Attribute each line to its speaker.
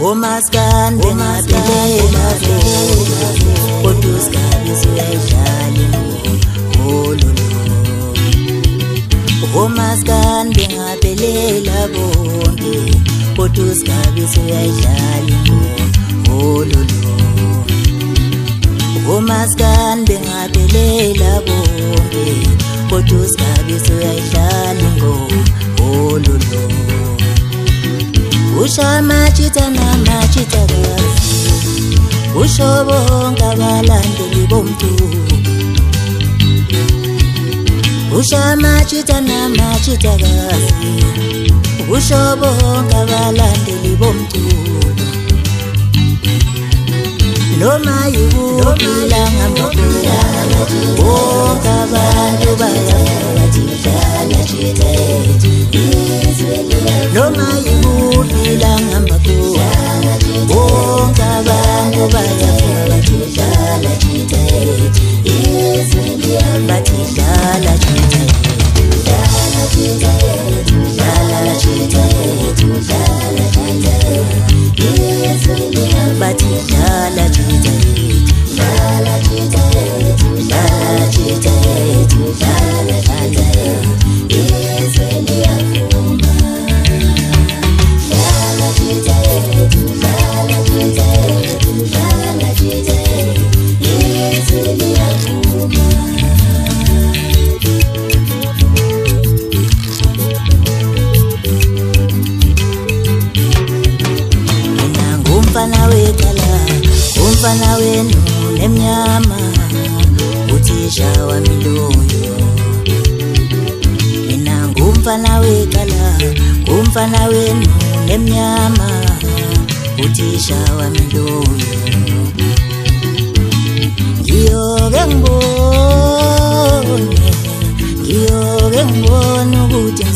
Speaker 1: Umaskandi ngaphelela kodwa usigabe suyayidlala ingoma Umaskandi ngaphelela bonke kodwa usigabe suyayidlala ingoma Umaskandi ngaphelela bonke kodwa usigabe suyayidlala ingoma Ushama chita na machita gazi Ushobonga balandeli bomtu Ushama chita na machita gazi Ushobonga balandeli bomtu Noma yubila ngambukula Bonga bantu bayafala chita Noma yubila ngambukula Bonga bantu bayafala chita Batidala chita Batidala chita Umfana wenu nemnyama uthisha wamiloyo Mina ngumfana wekala umfana wenu nemnyama uthisha wamiloyo Ngiyoke ngibone ukuthi